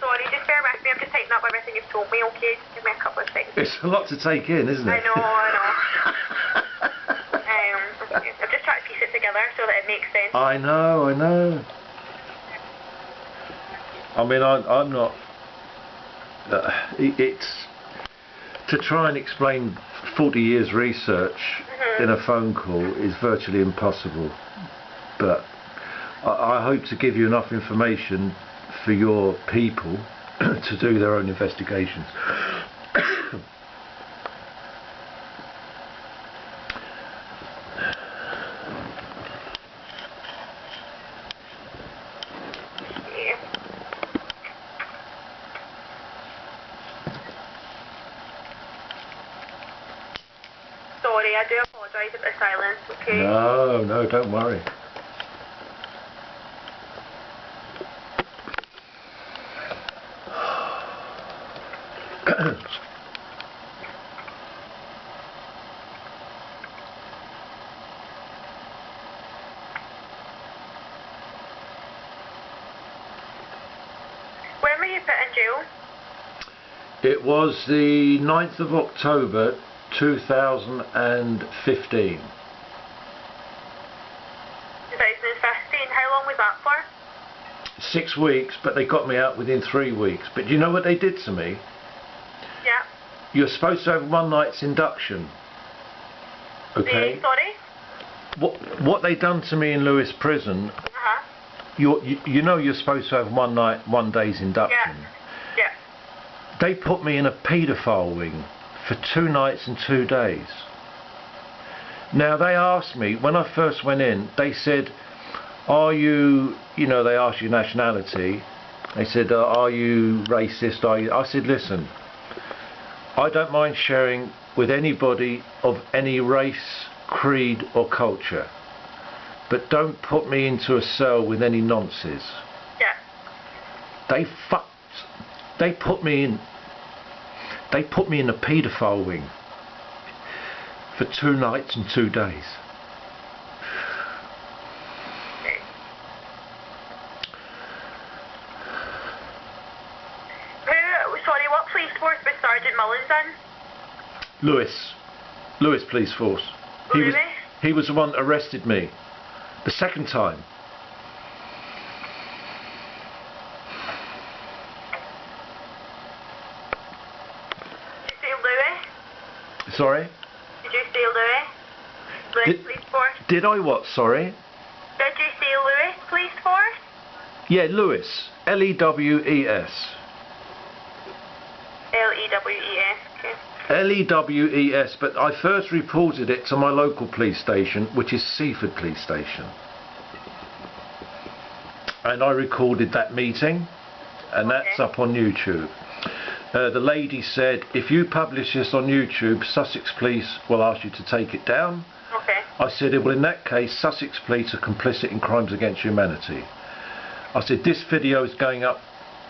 Sorry, just bear with me. I'm just typing up everything you've told me, okay? Just give me a couple of seconds. It's a lot to take in, isn't it? I know. Okay. I'm just trying to piece it together so that it makes sense. I know. I mean, I'm not... it's... To try and explain 40 years research in a phone call is virtually impossible. But I hope to give you enough information for your people to do their own investigations. Sorry, I do apologise for the silence, okay? No, don't worry. When were you put in jail? It was the 9th of October 2015. 2015. How long was that for? 6 weeks, but they got me out within 3 weeks. But do you know what they did to me? Yeah. You're supposed to have one night's induction. Okay? Sorry? What they done to me in Lewis prison, you know you're supposed to have one day's induction. Yeah. They put me in a paedophile wing for 2 nights and 2 days. Now they asked me, when I first went in, they said, are you, they asked your nationality, they said, are you racist, I said, listen, I don't mind sharing with anybody of any race, creed or culture, but don't put me into a cell with any nonsense. Yeah. They put me in a paedophile wing for 2 nights and 2 days. Sorry, what police force was Sergeant Mullins in? Lewis Police Force. Really? He was the one that arrested me the second time. Did you say Louis? Sorry? Did you say Louis? Louis Police Force? Did I what, sorry? Did you say Louis Police Force? Yeah, Lewis. L-E-W-E-S. L-E-W-E-S, okay. L-E-W-E-S, but I first reported it to my local police station, which is Seaford Police Station. And I recorded that meeting, and that's up on YouTube. The lady said, if you publish this on YouTube, Sussex Police will ask you to take it down. Okay. I said, well, in that case, Sussex Police are complicit in crimes against humanity. I said, this video is going up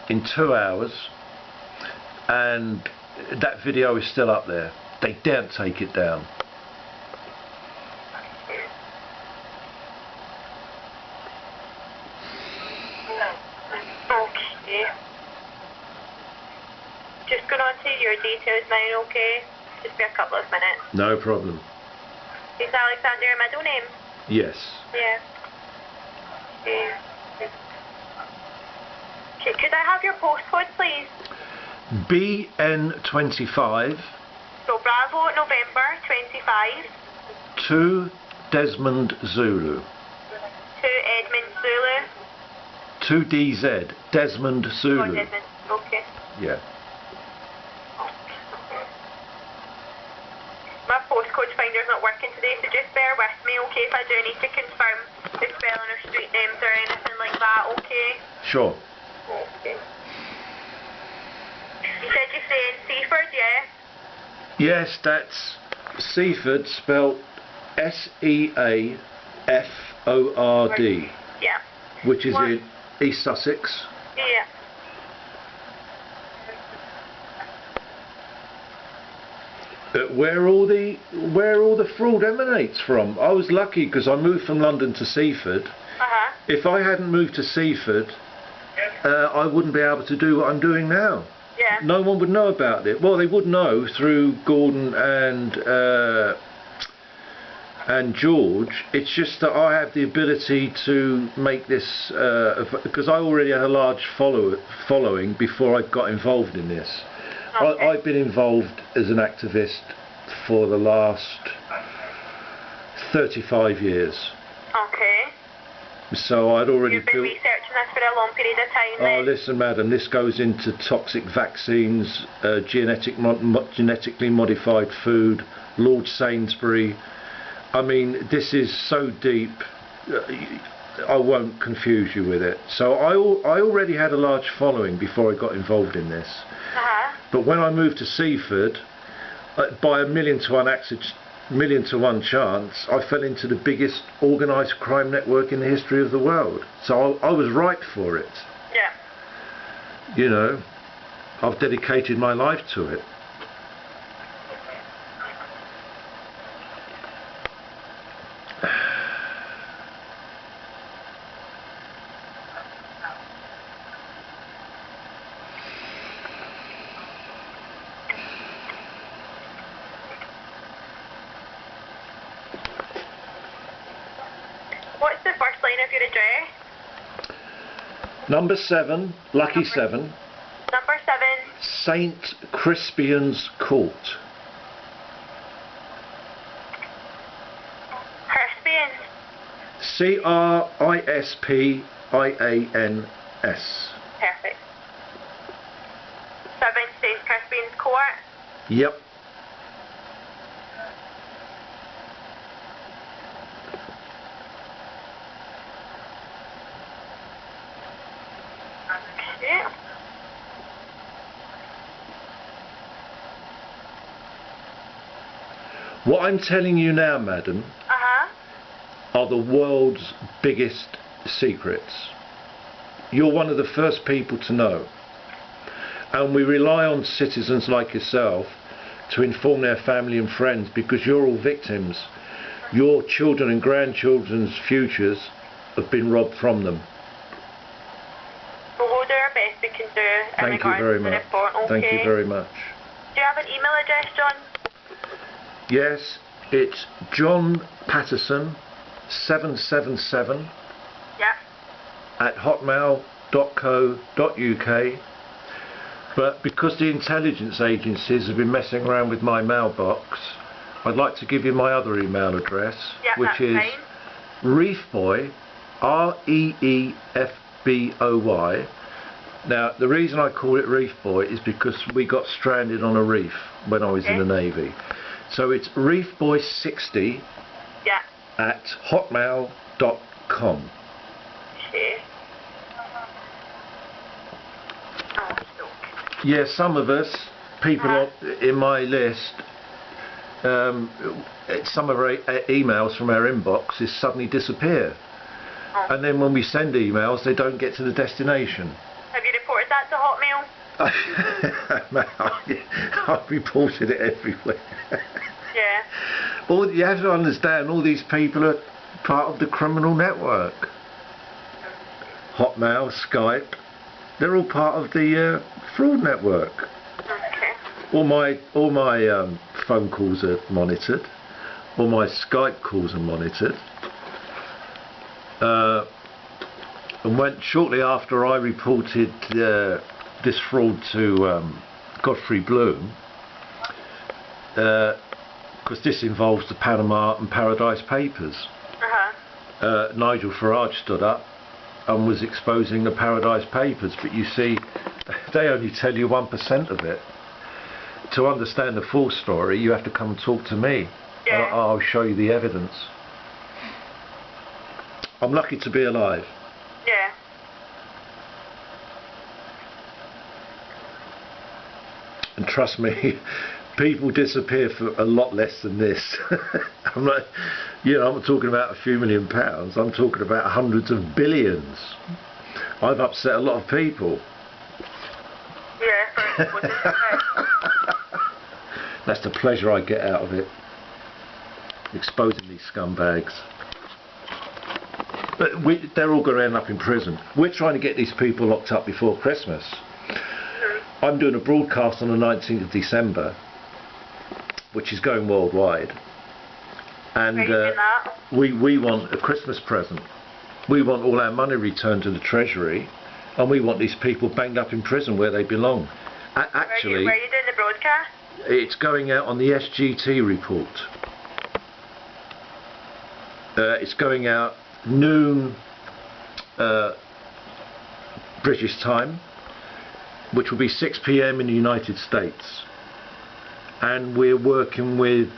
in 2 hours, and that video is still up there. They daren't take it down. Okay. Just going on to your details now, okay? Just be a couple of minutes. No problem. Is Alexander your middle name? Yes. Yeah. Okay. Okay, could I have your postcode, please? BN25 So Bravo November 25 2 Desmond Zulu 2 Edmund Zulu. 2 DZ Desmond Oh, Zulu. Desmond. Okay. Yeah. My postcode finder's not working today, so just bear with me, okay, if I do need to confirm the spelling or street names or anything like that, okay? Sure. Okay. You said you're saying Seaford, yeah? Yes, that's Seaford spelled S-E-A-F-O-R-D, Yeah. which is in East Sussex. Yeah. Where all the fraud emanates from. I was lucky because I moved from London to Seaford. Uh-huh. If I hadn't moved to Seaford, I wouldn't be able to do what I'm doing now. Yeah. No one would know about it. Well, they would know through Gordon and George. It's just that I have the ability to make this, because I already had a large following before I got involved in this. Okay. I've been involved as an activist for the last 35 years. Okay. So I'd already You've been researching this for a long period of time then? Oh, listen, madam, this goes into toxic vaccines, genetically modified food, Lord Sainsbury. I mean, this is so deep, I won't confuse you with it. So I already had a large following before I got involved in this. But when I moved to Seaford, by a million to one chance, I fell into the biggest organised crime network in the history of the world. So I was ripe for it. Yeah. You know, I've dedicated my life to it. What's the first line of your address? Number 7, Lucky 7. Number 7. St. Crispian's Court. Crispian. Crispians. Perfect. 7 St. Crispian's Court. Yep. Okay. What I'm telling you now, madam, are the world's biggest secrets. You're one of the first people to know. And we rely on citizens like yourself to inform their family and friends, because you're all victims. Your children and grandchildren's futures have been robbed from them. We'll do our best we can do in Thank you regards very to the much. report, okay? Thank you very much. Do you have an email address, John? Yes, it's John Patterson 777 Yeah. at hotmail.co.uk. But because the intelligence agencies have been messing around with my mailbox, I'd like to give you my other email address, Yeah, which that's is fine. Reefboy, REEFBOY. Now, the reason I call it Reefboy is because we got stranded on a reef when I was in the Navy. So it's reefboy60 Yeah. at hotmail.com. Okay. Yeah, some of us, people in my list, some of our emails from our inboxes suddenly disappear. And then when we send emails, they don't get to the destination. Have you reported that to Hotmail? I've reported it everywhere. Yeah. Well, you have to understand, all these people are part of the criminal network. Hotmail, Skype, they're all part of the fraud network. Okay. All my phone calls are monitored. All my Skype calls are monitored. And shortly after I reported this fraud to Godfrey Bloom, because this involves the Panama and Paradise Papers, Nigel Farage stood up and was exposing the Paradise Papers. But you see, they only tell you 1% of it. To understand the full story, you have to come and talk to me. Yeah. I'll show you the evidence. I'm lucky to be alive. Yeah. And trust me, people disappear for a lot less than this. I'm not talking about a few £1 million. I'm talking about hundreds of billions. I've upset a lot of people. Yeah. That's the pleasure I get out of it. Exposing these scumbags. But they're all going to end up in prison. We're trying to get these people locked up before Christmas. I'm doing a broadcast on the 19th of December, which is going worldwide. And we want a Christmas present. We want all our money returned to the Treasury, and we want these people banged up in prison where they belong. Actually, where are you doing the broadcast? It's going out on the SGT report. It's going out noon British time, which will be 6 p.m. in the United States. And we're working with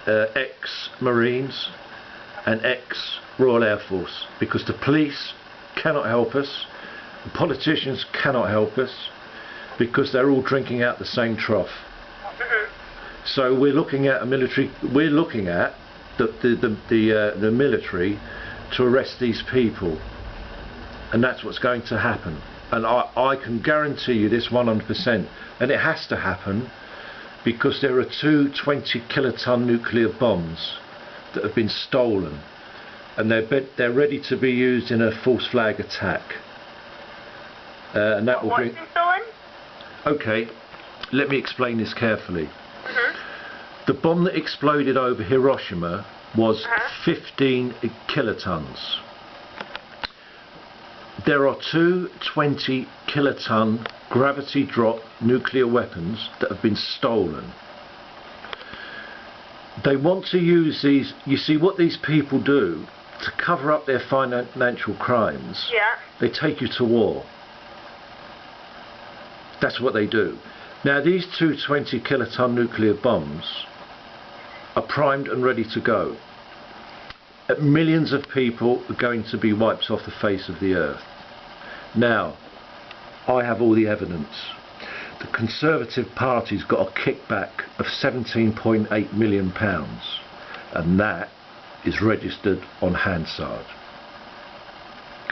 ex-Marines and ex-Royal Air Force, because the police cannot help us, the politicians cannot help us, because they're all drinking out the same trough. So we're looking at a military. We're looking at the military to arrest these people, and that's what's going to happen. And I can guarantee you this 100%, and it has to happen, because there are two 20-kiloton nuclear bombs that have been stolen, and they're ready to be used in a false flag attack. And that will bring. What's been stolen? Okay, let me explain this carefully. The bomb that exploded over Hiroshima was 15 kilotons. There are two 20-kiloton gravity drop nuclear weapons that have been stolen. They want to use these. You see what these people do to cover up their financial crimes? Yeah. They take you to war. That's what they do. Now these two 20-kiloton nuclear bombs are primed and ready to go. Millions of people are going to be wiped off the face of the earth. Now, I have all the evidence. The Conservative Party's got a kickback of £17.8 million, and that is registered on Hansard.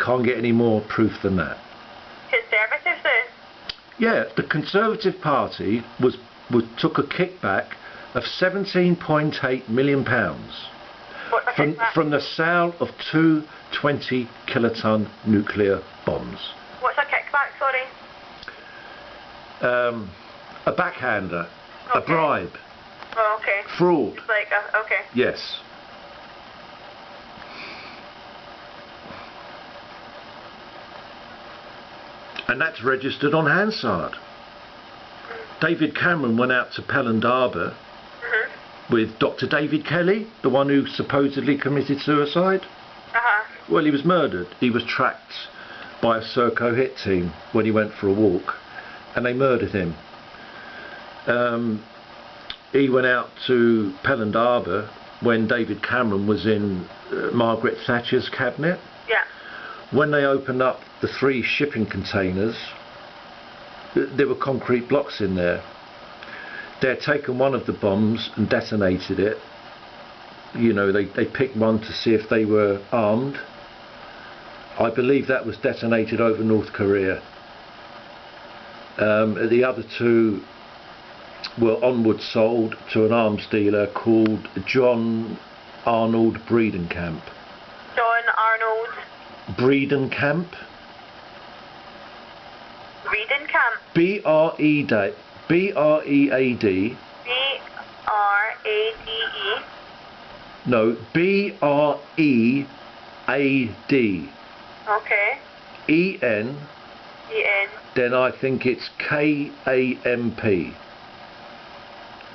Can't get any more proof than that. Conservatives do? Yeah, the Conservative Party took a kickback of £17.8 million from the sale of two 20-kiloton nuclear bombs. What's a kickback, sorry? A backhander, a bribe. Oh, okay. Fraud. It's like, okay. Yes. And that's registered on Hansard. David Cameron went out to Pelham Harbour with Dr. David Kelly, the one who supposedly committed suicide. Well, he was murdered. He was tracked by a Serco hit team when he went for a walk, and they murdered him. He went out to Pelham Harbour when David Cameron was in Margaret Thatcher's cabinet. Yeah. When they opened up the 3 shipping containers, there were concrete blocks in there. They had taken one of the bombs and detonated it. You know, they picked one to see if they were armed. I believe that was detonated over North Korea. The other 2 were onward sold to an arms dealer called John Arnold Breedenkamp. John Arnold Breedenkamp. Breedenkamp. B-R-E-A-D. B-R-A-D-E. No, B-R-E-A-D. Okay. E-N. E-N. Then I think it's K-A-M-P.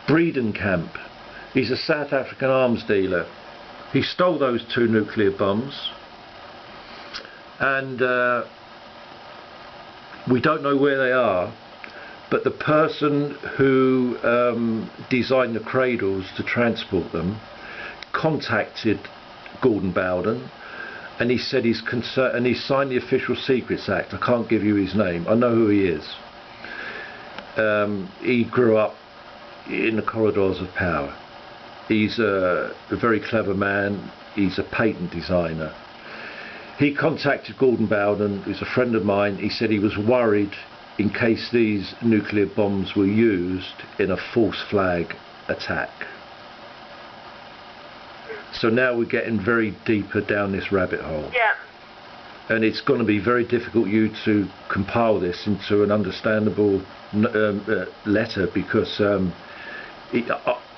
Breedenkamp. He's a South African arms dealer. He stole those 2 nuclear bombs. And we don't know where they are. But the person who designed the cradles to transport them contacted Gordon Bowden, and he said he's concerned, and he signed the Official Secrets Act. I can't give you his name. I know who he is. He grew up in the corridors of power. He's a very clever man. He's a patent designer. He contacted Gordon Bowden, who's a friend of mine. He said he was worried in case these nuclear bombs were used in a false flag attack. So now we're getting very deeper down this rabbit hole. Yeah. and it's going to be very difficult you to compile this into an understandable letter, because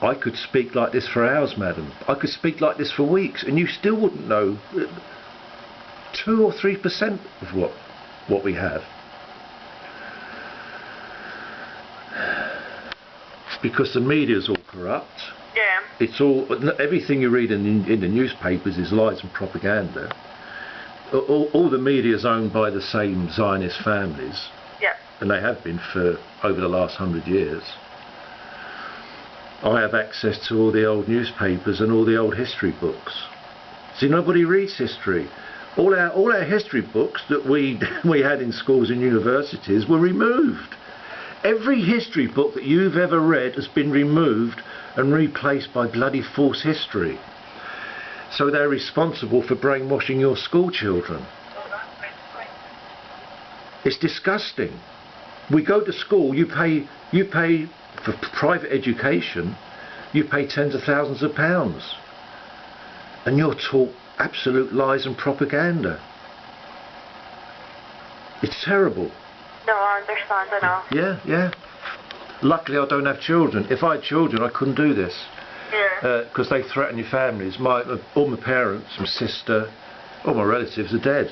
I could speak like this for hours, madam. I could speak like this for weeks, and you still wouldn't know 2 or 3% of what we have. Because the media's all corrupt. Yeah. It's all, everything you read in the newspapers is lies and propaganda. All the media is owned by the same Zionist families. Yeah. And they have been for over the last 100 years. I have access to all the old newspapers and all the old history books. See, nobody reads history. All our history books that we had in schools and universities were removed. Every history book that you've ever read has been removed and replaced by bloody false history. So they're responsible for brainwashing your school children. It's disgusting. We go to school, you pay for private education, you pay tens of thousands of pounds, and you're taught absolute lies and propaganda. It's terrible. No, I understand, I know. Yeah. Luckily I don't have children. If I had children I couldn't do this. Yeah. Because they threaten your families. All my parents, my sister, all my relatives are dead.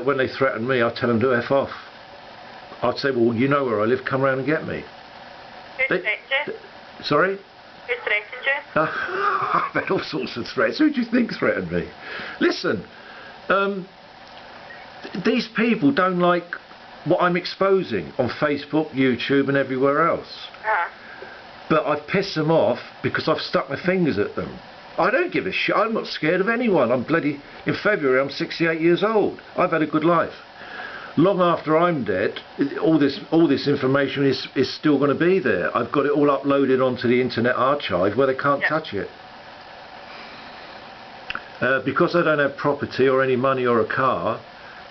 When they threaten me, I tell them to F off. I'd say, well, you know where I live, come round and get me. Who threatened you? Sorry? Who threatened you? I've had all sorts of threats. Who do you think threatened me? Listen, these people don't like what I'm exposing on Facebook, YouTube and everywhere else. But I've pissed them off because I've stuck my fingers at them. I don't give a shit. I'm not scared of anyone. In February I'm 68 years old. I've had a good life. Long after I'm dead, all this information is still going to be there. I've got it all uploaded onto the Internet Archive where they can't touch it. Because I don't have property or any money or a car,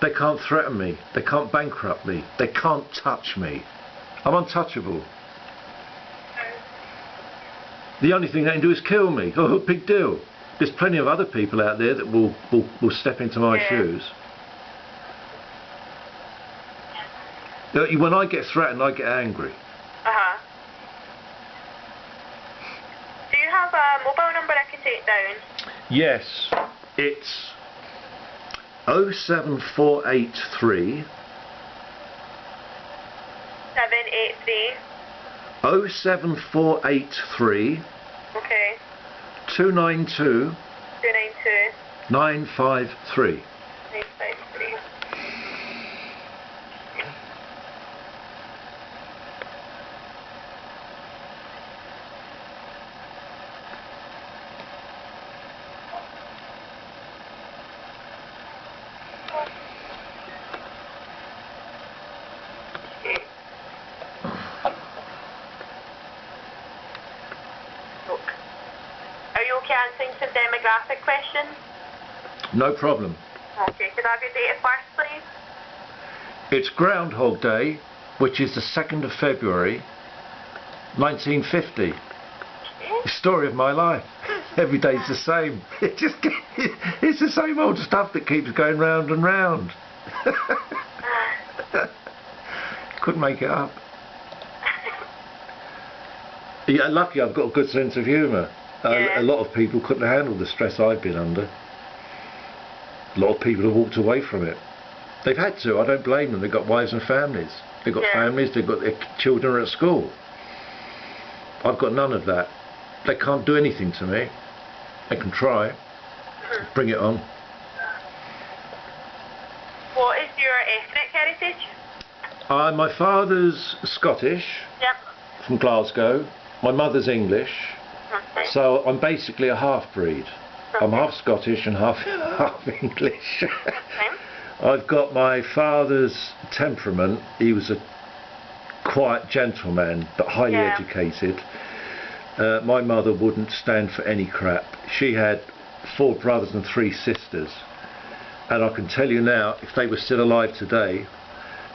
they can't threaten me. They can't bankrupt me. They can't touch me. I'm untouchable. The only thing they can do is kill me. Oh, big deal. There's plenty of other people out there that will step into my shoes. When I get threatened, I get angry. Do you have a mobile number I can take down? Yes, it's 07483 783. 07483 Okay. 292 292 953. 953. Are you okay answering some demographic questions? No problem. Okay, could I have your date of birth, please? It's Groundhog Day, which is the 2nd of February 1950. Okay. The story of my life. Every day's the same. It's the same old stuff that keeps going round and round. Couldn't make it up. Yeah, lucky I've got a good sense of humour. Yeah. A lot of people couldn't handle the stress I've been under. A lot of people have walked away from it. They've had to. I don't blame them. They've got wives and families. They've got families. They've got their children are at school. I've got none of that. They can't do anything to me. They can try. Bring it on. What is your ethnic heritage? My father's Scottish, from Glasgow. My mother's English. Okay. So I'm basically a half-breed. I'm half Scottish and half English. I've got my father's temperament. He was a quiet gentleman, but highly educated. My mother wouldn't stand for any crap. She had 4 brothers and 3 sisters. And I can tell you now, if they were still alive today,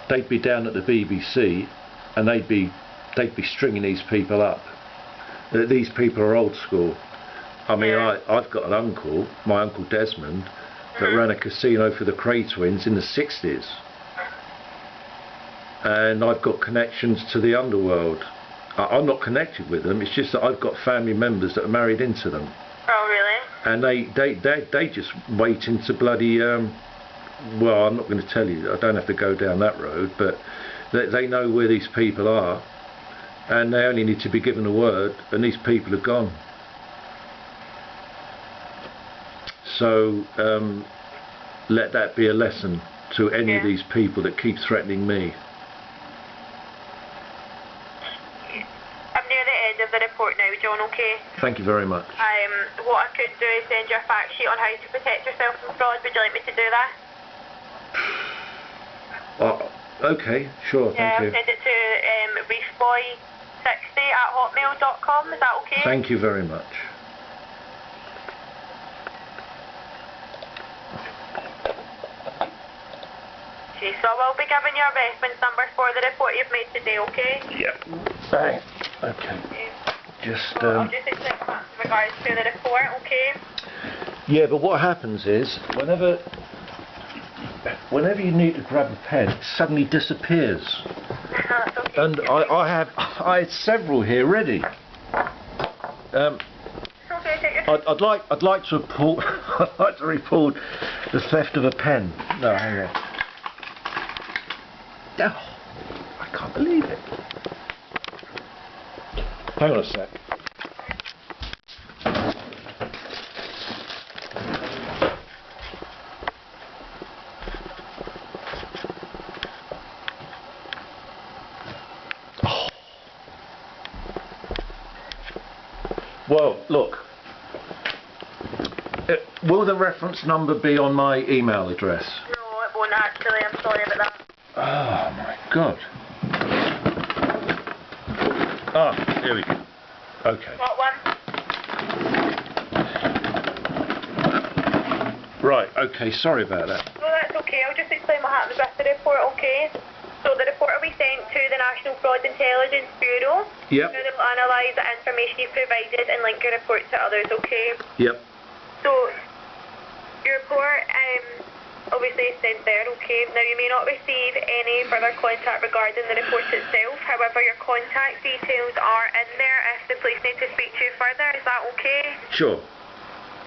they'd be down at the BBC and they'd be stringing these people up. These people are old school. I mean, I've got an uncle, my uncle Desmond, that ran a casino for the Cray twins in the 60s. And I've got connections to the underworld. I'm not connected with them, it's just that I've got family members that are married into them. Oh, really? And they just wait into bloody, well, I'm not going to tell you, I don't have to go down that road, but they know where these people are, and they only need to be given a word, and these people are gone. So let that be a lesson to any of these people that keep threatening me. I'm near the end of the report now, John, okay? Thank you very much. What I could do is send you a fact sheet on how to protect yourself from fraud. Would you like me to do that? Okay, sure, thank you. Send it to reefboy60@hotmail.com, is that okay? Thank you very much. Okay, so I will be giving you a reference number for the report you've made today, okay? Yep. Bang. Okay. Just so I'll just explain that in regards to the report, okay? Yeah, but what happens is whenever you need to grab a pen, it suddenly disappears. That's okay. And I had several here ready. I'd like to report the theft of a pen. No, hang on. Oh, I can't believe it. Hang on a sec. Oh. Well, look. Will the reference number be on my email address? No, it won't actually. I'm sorry about that. Oh my God. Ah, here we go. Okay. What one? Right, okay, sorry about that. No, that's okay. I'll just explain what happens with the report, okay? So the report will be sent to the National Fraud Intelligence Bureau. Yep. Now they'll analyse the information you've provided and link your report to others, okay? Yep. So, your report obviously is sent there, okay? Now you may not receive any further contact regarding the report itself, however your contact details are in there if the police need to speak to you further, is that okay? Sure.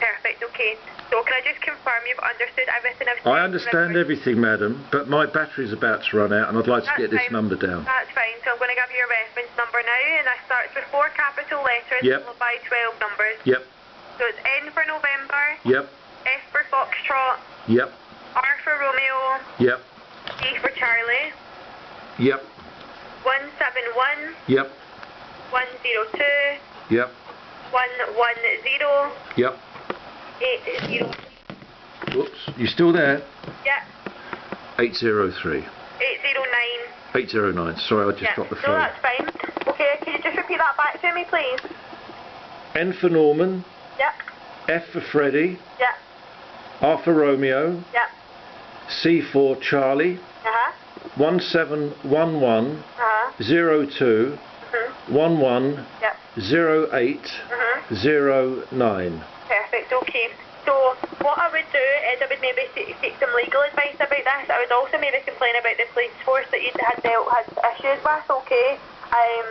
Perfect, okay. So can I just confirm you've understood everything I've said? I understand everything, madam, but my battery's about to run out and I'd like to get this number down. That's fine, so I'm going to give you a reference number now, and that starts with 4 capital letters followed by 12 numbers. Yep. So it's N for November. Yep. F for Foxtrot. Yep. R for Romeo. Yep. C for Charlie. Yep. 171. Yep. 102. Yep. 110. Yep. 80. Whoops, you still there? Yep. 803. 809. 809, sorry, I just dropped the phone. No, that's fine. Okay, can you just repeat that back to me, please? N for Norman. Yep. F for Freddy. Yep. R for Romeo. Yep. C for Charlie. 1711 02 11 08 09. Perfect, okay. So what I would do is I would maybe seek some legal advice about this. I would also maybe complain about the police force that you had issues with, okay? In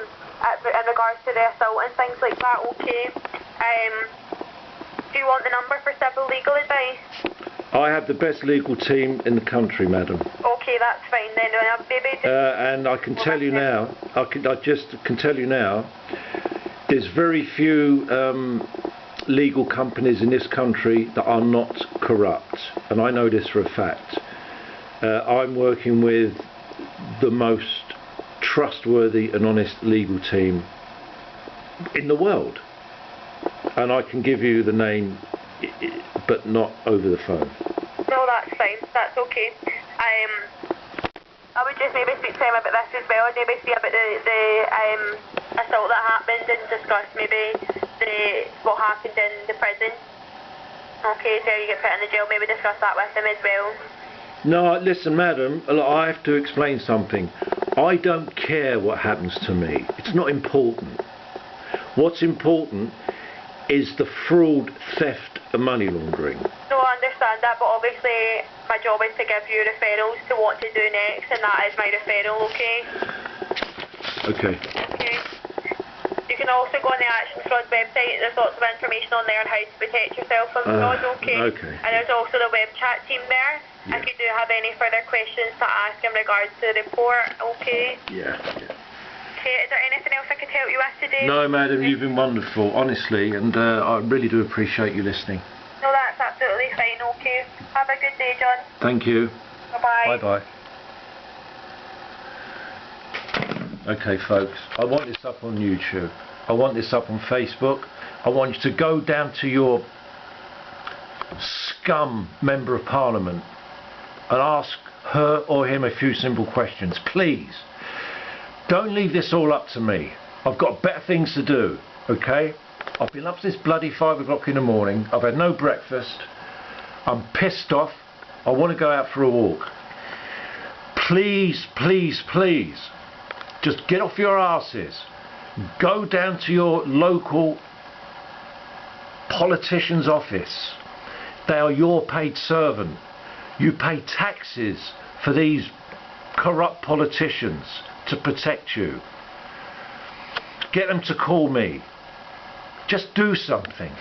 regards to the assault and things like that, okay? Do you want the number for civil legal advice? I have the best legal team in the country, madam. Okay, that's fine then. And I can tell you now, I just can tell you now, there's very few legal companies in this country that are not corrupt, and I know this for a fact. I'm working with the most trustworthy and honest legal team in the world, and I can give you the name, but not over the phone. No, that's fine, that's okay. I would just maybe speak to him about this as well, and maybe see about the assault that happened and discuss maybe what happened in the prison. Okay, so you get put in the jail, maybe discuss that with him as well. No, listen, madam, I have to explain something. I don't care what happens to me. It's not important. What's important is the fraud, theft and money laundering. No, I understand understand that, but obviously my job is to give you referrals to what to do next, and that is my referral, okay? Okay. Okay. You can also go on the Action Fraud website. There's lots of information on there on how to protect yourself from fraud, okay? Okay. And there's also the web chat team there. Yeah. If you do have any further questions to ask in regards to the report, okay? Yeah. Okay, is there anything else I could help you with today? No, madam, you've been wonderful, honestly, and I really do appreciate you listening. No, that's absolutely fine, okay? Have a good day, John. Thank you. Bye-bye. Bye-bye. Okay, folks, I want this up on YouTube. I want this up on Facebook. I want you to go down to your scum Member of Parliament and ask her or him a few simple questions, please. Don't leave this all up to me. I've got better things to do, okay? I've been up since bloody 5 o'clock in the morning. I've had no breakfast. I'm pissed off. I want to go out for a walk. Please, please, please, just get off your asses. Go down to your local politician's office. They are your paid servant. You pay taxes for these corrupt politicians to protect you. Get them to call me. Just do something.